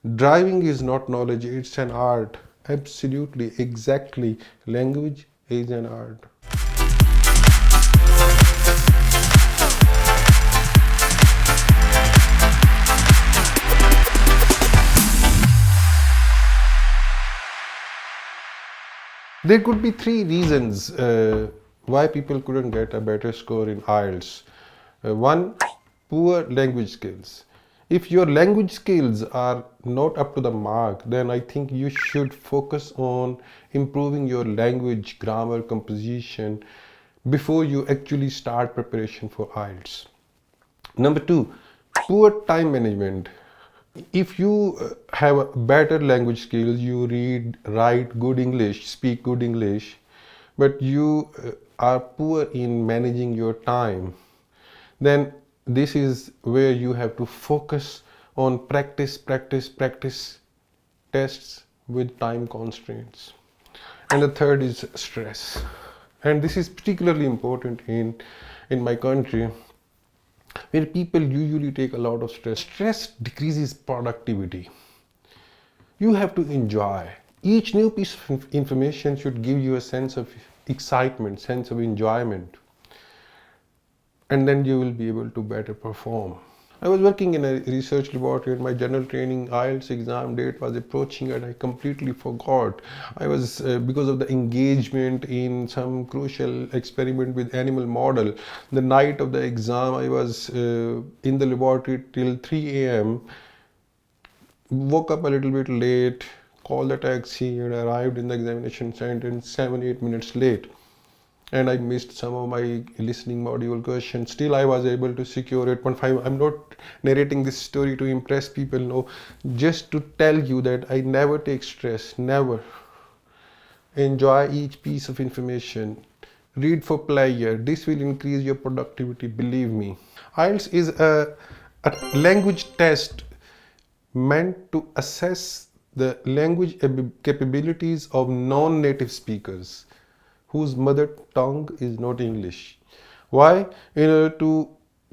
Driving is not knowledge, it's an art. Absolutely, exactly. Language is an art. There could be three reasons why people couldn't get a better score in IELTS. One, poor language skills. If your language skills are not up to the mark, then I think you should focus on improving your language, grammar, composition before you actually start preparation for IELTS. Number two, poor time management. If you have better language skills, you read, write good English, speak good English, but you are poor in managing your time, then this is where you have to focus on practice tests with time constraints. And the third is stress. And this is particularly important in my country, where people usually take a lot of stress. Stress decreases productivity. You have to enjoy. Each new piece of information should give you a sense of excitement, sense of enjoyment, and then you will be able to better perform. I was working in a research laboratory and my general training IELTS exam date was approaching and I completely forgot. I was, because of the engagement in some crucial experiment with animal model, the night of the exam I was in the laboratory till 3 a.m. Woke up a little bit late, called the taxi and arrived in the examination center 7-8 minutes late. And I missed some of my listening module questions. Still, I was able to secure 8.5. I'm not narrating this story to impress people, no, just to tell you that I never take stress, never. Enjoy each piece of information. Read for pleasure. This will increase your productivity, believe me. IELTS is a language test meant to assess the language capabilities of non-native speakers whose mother tongue is not English. Why? In order to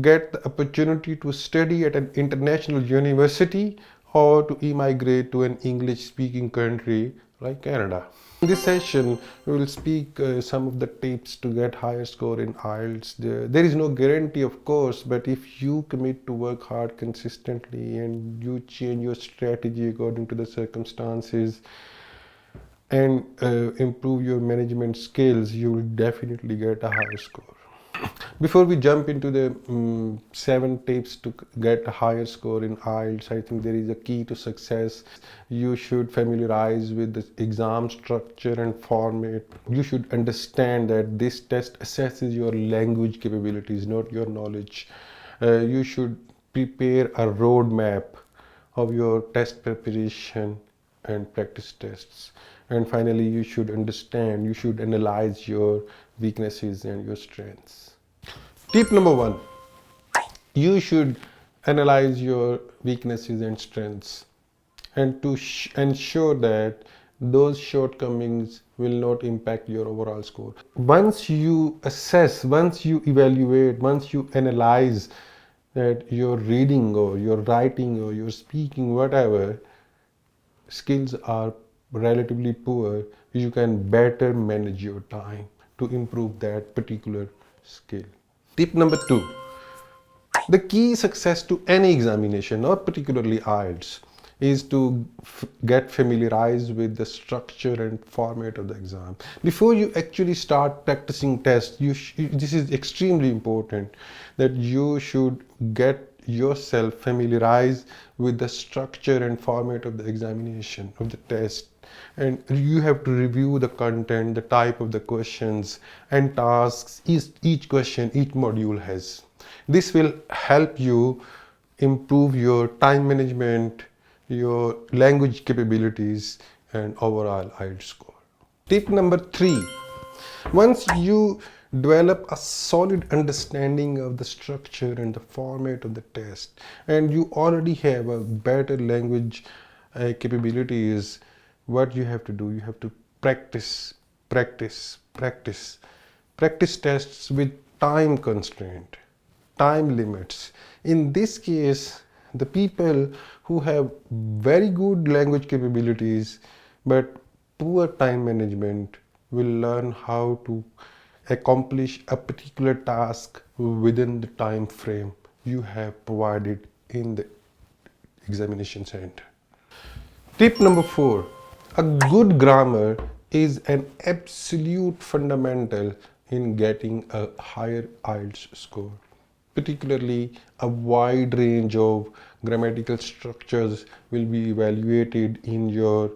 get the opportunity to study at an international university or to immigrate to an English-speaking country like Canada. In this session, we will speak some of the tips to get higher score in IELTS. There is no guarantee, of course, but if you commit to work hard consistently and you change your strategy according to the circumstances, and improve your management skills, you will definitely get a higher score. Before we jump into the 7 tips to get a higher score in IELTS, I think there is a key to success. You should familiarize with the exam structure and format. You should understand that this test assesses your language capabilities, not your knowledge. You should prepare a roadmap of your test preparation and practice tests. And finally, you should understand, you should analyze your weaknesses and your strengths. Tip number 1, you should analyze your weaknesses and strengths and to ensure that those shortcomings will not impact your overall score. Once you assess, once you evaluate, once you analyze that your reading or your writing or your speaking, whatever skills are relatively poor, you can better manage your time to improve that particular skill. Tip number 2, the key success to any examination, not particularly IELTS, is to get familiarized with the structure and format of the exam. Before you actually start practicing tests, this is extremely important that you should get yourself familiarized with the structure and format of the examination, of the test. And you have to review the content, the type of the questions and tasks each question, each module has. This will help you improve your time management, your language capabilities and overall IELTS score. Tip number 3, once you develop a solid understanding of the structure and the format of the test and you already have a better language capabilities, what you have to do, you have to practice tests with time constraint, time limits. In this case, The people who have very good language capabilities but poor time management will learn how to accomplish a particular task within the time frame you have provided in the examination center. Tip number 4. A good grammar is an absolute fundamental in getting a higher IELTS score. Particularly, a wide range of grammatical structures will be evaluated in your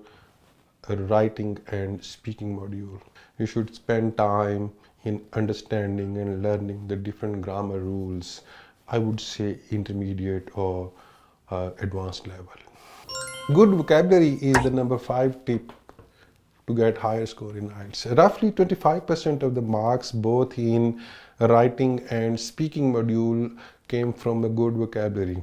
writing and speaking module. You should spend time in understanding and learning the different grammar rules. I would say intermediate or advanced level. Good vocabulary is the number 5 tip to get higher score in IELTS. Roughly 25% of the marks both in writing and speaking module came from a good vocabulary.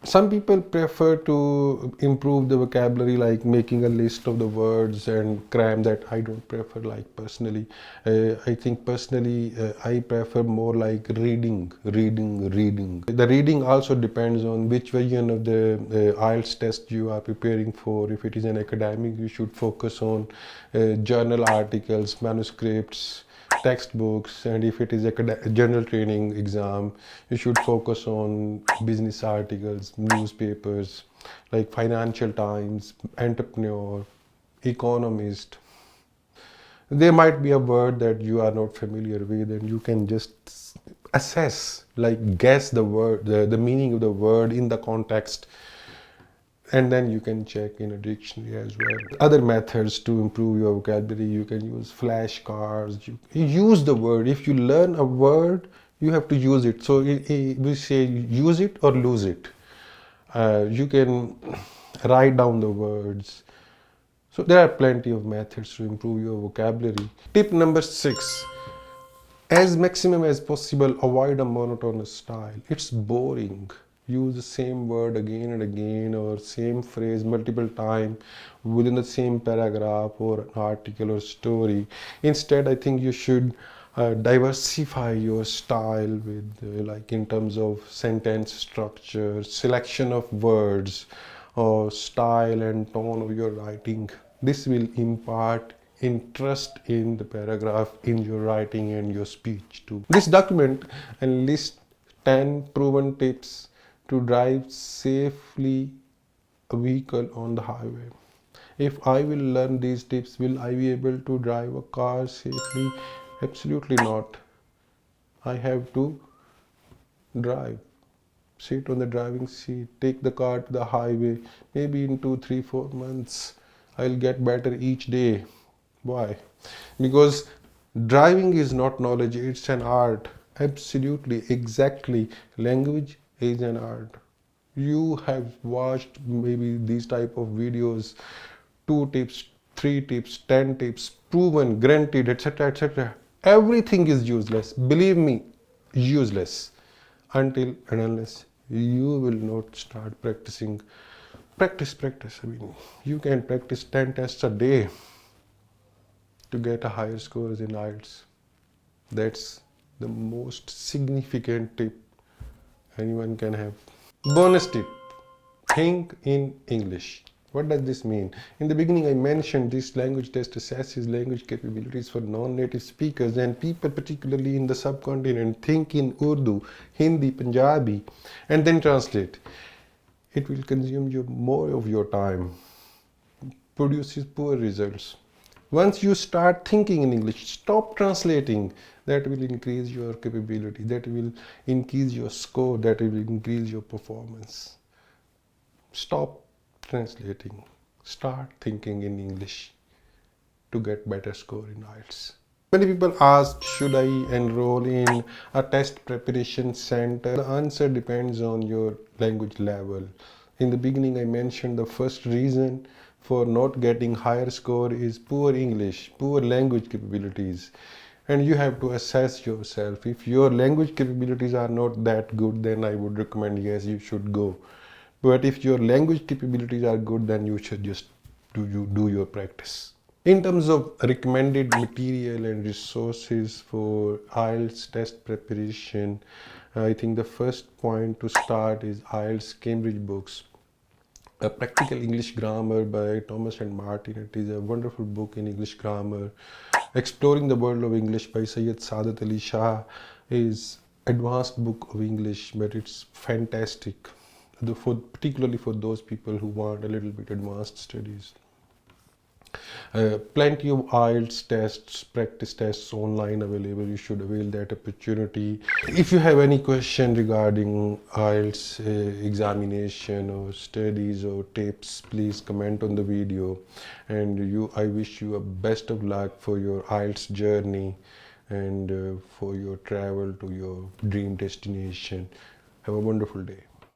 Some people prefer to improve the vocabulary like making a list of the words and cram that. I don't prefer like personally. I think personally I prefer more like reading. The reading also depends on which version of the IELTS test you are preparing for. If it is an academic, you should focus on journal articles, manuscripts, textbooks, and if it is a general training exam, you should focus on business articles, newspapers like Financial Times, Entrepreneur, Economist. There might be a word that you are not familiar with and you can just assess, like guess the word, the meaning of the word in the context, and then you can check in a dictionary as well. Other methods to improve your vocabulary, you can use flashcards. You use the word. If you learn a word, you have to use it. So we say use it or lose it. You can write down the words. So there are plenty of methods to improve your vocabulary. Tip number 6. As maximum as possible, avoid a monotonous style. It's boring. Use the same word again and again or same phrase multiple times within the same paragraph or an article or story. Instead, I think you should diversify your style with like in terms of sentence structure, selection of words, or style and tone of your writing. This will impart interest in the paragraph in your writing and your speech too. This document and list 10 proven tips to drive safely a vehicle on the highway. If I will learn these tips, will I be able to drive a car safely? Absolutely not. I have to drive. Sit on the driving seat, take the car to the highway. Maybe in 2, 3, 4 months, I'll get better each day. Why? Because driving is not knowledge, it's an art. Absolutely, exactly. Language is an art. You have watched maybe these type of videos, 2 tips, 3 tips, 10 tips, proven, granted, etc., etc. Everything is useless. Believe me, useless until and unless you will not start practicing. Practice. I mean, you can practice 10 tests a day to get a higher scores in IELTS. That's the most significant tip anyone can have. Bonus tip: think in English. What does this mean? In the beginning, I mentioned this language test assesses language capabilities for non-native speakers, and people, particularly in the subcontinent, think in Urdu, Hindi, Punjabi, and then translate. It will consume you more of your time, produces poor results. Once you start thinking in English, stop translating. That will increase your capability, that will increase your score, that will increase your performance. Stop translating. Start thinking in English to get better score in IELTS. Many people ask, should I enroll in a test preparation center? The answer depends on your language level. In the beginning, I mentioned the first reason for not getting higher score is poor English, poor language capabilities. And you have to assess yourself. If your language capabilities are not that good, then I would recommend, yes, you should go. But if your language capabilities are good, then you should just do your practice. In terms of recommended material and resources for IELTS test preparation, I think the first point to start is IELTS Cambridge books. A Practical English Grammar by Thomas and Martin. It is a wonderful book in English grammar. Exploring the World of English by Syed Saadat Ali Shah is advanced book of English, but it's fantastic, particularly for those people who want a little bit advanced studies. Plenty of IELTS tests, practice tests online available. You should avail that opportunity. If you have any question regarding IELTS examination or studies or tips, please comment on the video. And I wish you a best of luck for your IELTS journey and for your travel to your dream destination. Have a wonderful day.